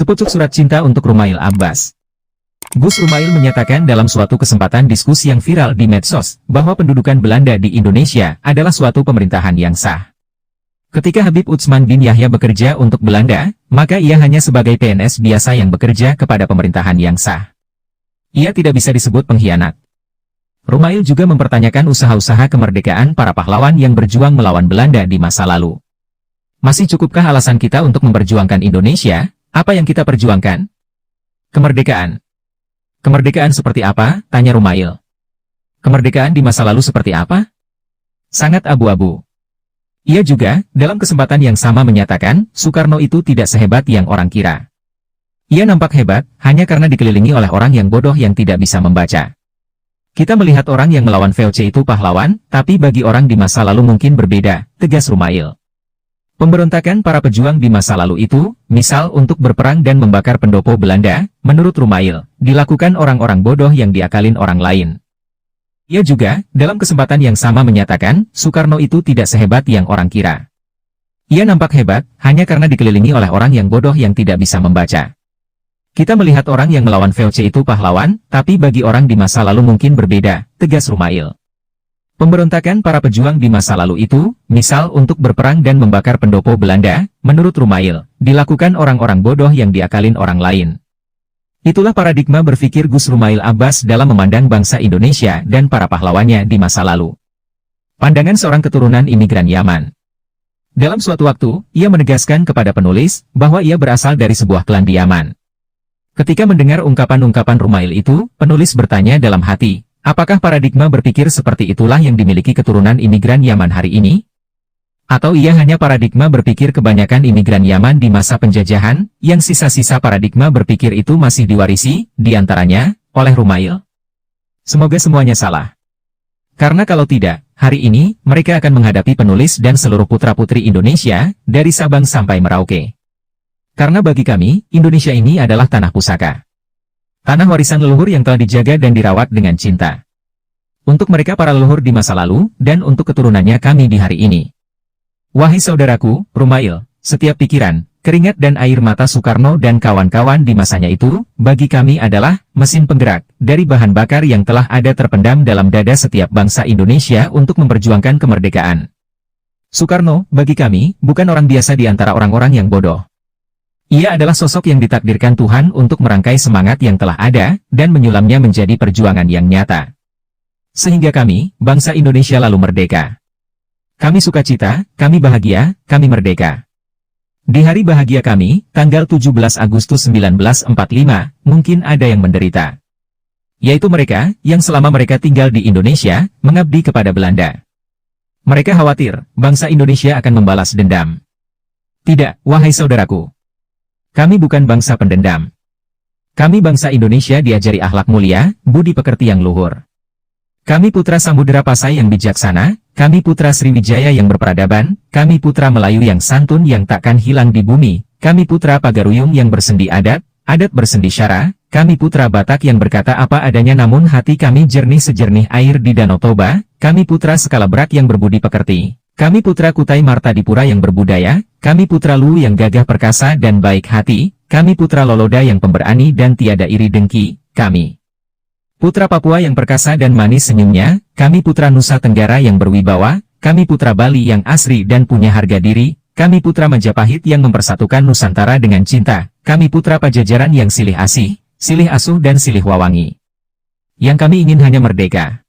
Sepucuk surat cinta untuk Rumail Abbas. Gus Rumail menyatakan dalam suatu kesempatan diskusi yang viral di medsos, bahwa pendudukan Belanda di Indonesia adalah suatu pemerintahan yang sah. Ketika Habib Utsman bin Yahya bekerja untuk Belanda, maka ia hanya sebagai PNS biasa yang bekerja kepada pemerintahan yang sah. Ia tidak bisa disebut pengkhianat. Rumail juga mempertanyakan usaha-usaha kemerdekaan para pahlawan yang berjuang melawan Belanda di masa lalu. Masih cukupkah alasan kita untuk memperjuangkan Indonesia? Apa yang kita perjuangkan? Kemerdekaan. Kemerdekaan seperti apa? Tanya Rumail. Kemerdekaan di masa lalu seperti apa? Sangat abu-abu. Ia juga, dalam kesempatan yang sama menyatakan, Soekarno itu tidak sehebat yang orang kira. Ia nampak hebat, hanya karena dikelilingi oleh orang yang bodoh yang tidak bisa membaca. Kita melihat orang yang melawan VOC itu pahlawan, tapi bagi orang di masa lalu mungkin berbeda, tegas Rumail. Pemberontakan para pejuang di masa lalu itu, misal untuk berperang dan membakar pendopo Belanda, menurut Rumail, dilakukan orang-orang bodoh yang diakalin orang lain. Ia juga, dalam kesempatan yang sama menyatakan, Soekarno itu tidak sehebat yang orang kira. Ia nampak hebat, hanya karena dikelilingi oleh orang yang bodoh yang tidak bisa membaca. Kita melihat orang yang melawan VOC itu pahlawan, tapi bagi orang di masa lalu mungkin berbeda, tegas Rumail. Pemberontakan para pejuang di masa lalu itu, misal untuk berperang dan membakar pendopo Belanda, menurut Rumail, dilakukan orang-orang bodoh yang diakalin orang lain. Itulah paradigma berpikir Gus Rumail Abbas dalam memandang bangsa Indonesia dan para pahlawannya di masa lalu. Pandangan seorang keturunan imigran Yaman. Dalam suatu waktu, ia menegaskan kepada penulis, bahwa ia berasal dari sebuah klan di Yaman. Ketika mendengar ungkapan-ungkapan Rumail itu, penulis bertanya dalam hati, apakah paradigma berpikir seperti itulah yang dimiliki keturunan imigran Yaman hari ini? Atau ia hanya paradigma berpikir kebanyakan imigran Yaman di masa penjajahan, yang sisa-sisa paradigma berpikir itu masih diwarisi, diantaranya, oleh Rumail? Semoga semuanya salah. Karena kalau tidak, hari ini, mereka akan menghadapi penulis dan seluruh putra-putri Indonesia, dari Sabang sampai Merauke. Karena bagi kami, Indonesia ini adalah tanah pusaka. Tanah warisan leluhur yang telah dijaga dan dirawat dengan cinta. Untuk mereka para leluhur di masa lalu, dan untuk keturunannya kami di hari ini. Wahai saudaraku, Rumail, setiap pikiran, keringat dan air mata Soekarno dan kawan-kawan di masanya itu, bagi kami adalah mesin penggerak, dari bahan bakar yang telah ada terpendam dalam dada setiap bangsa Indonesia untuk memperjuangkan kemerdekaan. Soekarno, bagi kami, bukan orang biasa di antara orang-orang yang bodoh. Ia adalah sosok yang ditakdirkan Tuhan untuk merangkai semangat yang telah ada, dan menyulamnya menjadi perjuangan yang nyata. Sehingga kami, bangsa Indonesia lalu merdeka. Kami sukacita, kami bahagia, kami merdeka. Di hari bahagia kami, tanggal 17 Agustus 1945, mungkin ada yang menderita. Yaitu mereka, yang selama mereka tinggal di Indonesia, mengabdi kepada Belanda. Mereka khawatir, bangsa Indonesia akan membalas dendam. Tidak, wahai saudaraku. Kami bukan bangsa pendendam. Kami bangsa Indonesia diajari akhlak mulia, budi pekerti yang luhur. Kami putra Samudera Pasai yang bijaksana, kami putra Sriwijaya yang berperadaban, kami putra Melayu yang santun yang takkan hilang di bumi, kami putra Pagaruyung yang bersendi adat, adat bersendi syara, kami putra Batak yang berkata apa adanya namun hati kami jernih sejernih air di Danau Toba, kami putra Skalabrak yang berbudi pekerti. Kami putra Kutai Martadipura yang berbudaya, kami putra Luwu yang gagah perkasa dan baik hati, kami putra Loloda yang pemberani dan tiada iri dengki, kami putra Papua yang perkasa dan manis senyumnya, kami putra Nusa Tenggara yang berwibawa, kami putra Bali yang asri dan punya harga diri, kami putra Majapahit yang mempersatukan Nusantara dengan cinta, kami putra Pajajaran yang silih asih, silih asuh dan silih wawangi. Yang kami ingin hanya merdeka.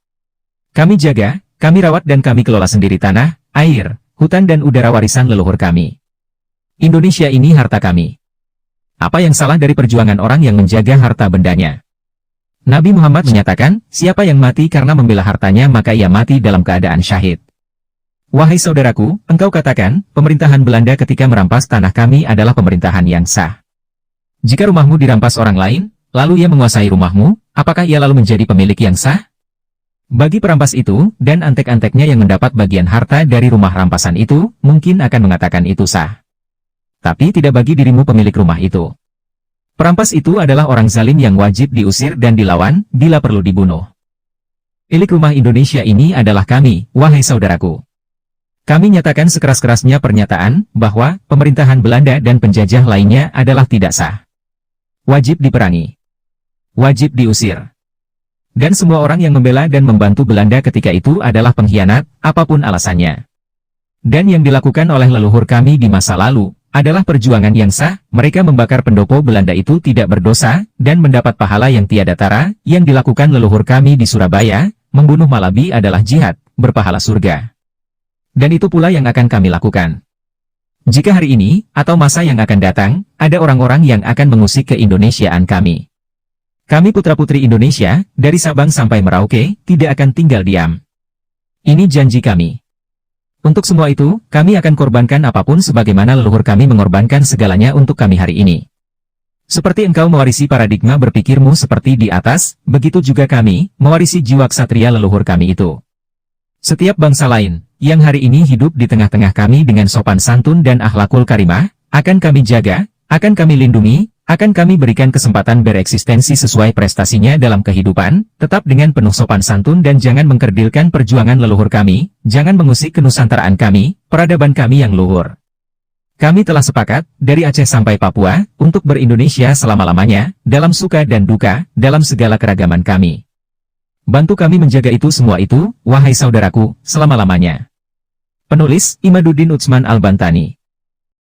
Kami jaga, kami rawat dan kami kelola sendiri tanah, air, hutan dan udara warisan leluhur kami. Indonesia ini harta kami. Apa yang salah dari perjuangan orang yang menjaga harta bendanya? Nabi Muhammad menyatakan, siapa yang mati karena membela hartanya maka ia mati dalam keadaan syahid. Wahai saudaraku, engkau katakan, pemerintahan Belanda ketika merampas tanah kami adalah pemerintahan yang sah. Jika rumahmu dirampas orang lain, lalu ia menguasai rumahmu, apakah ia lalu menjadi pemilik yang sah? Bagi perampas itu, dan antek-anteknya yang mendapat bagian harta dari rumah rampasan itu, mungkin akan mengatakan itu sah. Tapi tidak bagi dirimu pemilik rumah itu. Perampas itu adalah orang zalim yang wajib diusir dan dilawan, bila perlu dibunuh. Milik rumah Indonesia ini adalah kami, wahai saudaraku. Kami nyatakan sekeras-kerasnya pernyataan, bahwa, pemerintahan Belanda dan penjajah lainnya adalah tidak sah. wajib diperangi, wajib diusir. Dan semua orang yang membela dan membantu Belanda ketika itu adalah pengkhianat, apapun alasannya. Dan yang dilakukan oleh leluhur kami di masa lalu, adalah perjuangan yang sah. Mereka membakar pendopo Belanda itu tidak berdosa, dan mendapat pahala yang tiada tara. Yang dilakukan leluhur kami di Surabaya, membunuh Malabi adalah jihad, berpahala surga. Dan itu pula yang akan kami lakukan. Jika hari ini, atau masa yang akan datang, ada orang-orang yang akan mengusik keindonesiaan kami. Kami putra-putri Indonesia, dari Sabang sampai Merauke, tidak akan tinggal diam. Ini janji kami. Untuk semua itu, kami akan korbankan apapun sebagaimana leluhur kami mengorbankan segalanya untuk kami hari ini. Seperti engkau mewarisi paradigma berpikirmu seperti di atas, begitu juga kami, mewarisi jiwa ksatria leluhur kami itu. Setiap bangsa lain, yang hari ini hidup di tengah-tengah kami dengan sopan santun dan akhlakul karimah, akan kami jaga, akan kami lindungi, akan kami berikan kesempatan bereksistensi sesuai prestasinya dalam kehidupan, tetap dengan penuh sopan santun dan jangan mengkerdilkan perjuangan leluhur kami, jangan mengusik kenusantaraan kami, peradaban kami yang luhur. Kami telah sepakat, dari Aceh sampai Papua, untuk ber-Indonesia selama-lamanya, dalam suka dan duka, dalam segala keragaman kami. Bantu kami menjaga itu semua itu, wahai saudaraku, selama-lamanya. Penulis, Imaduddin Utsman Al-Bantani.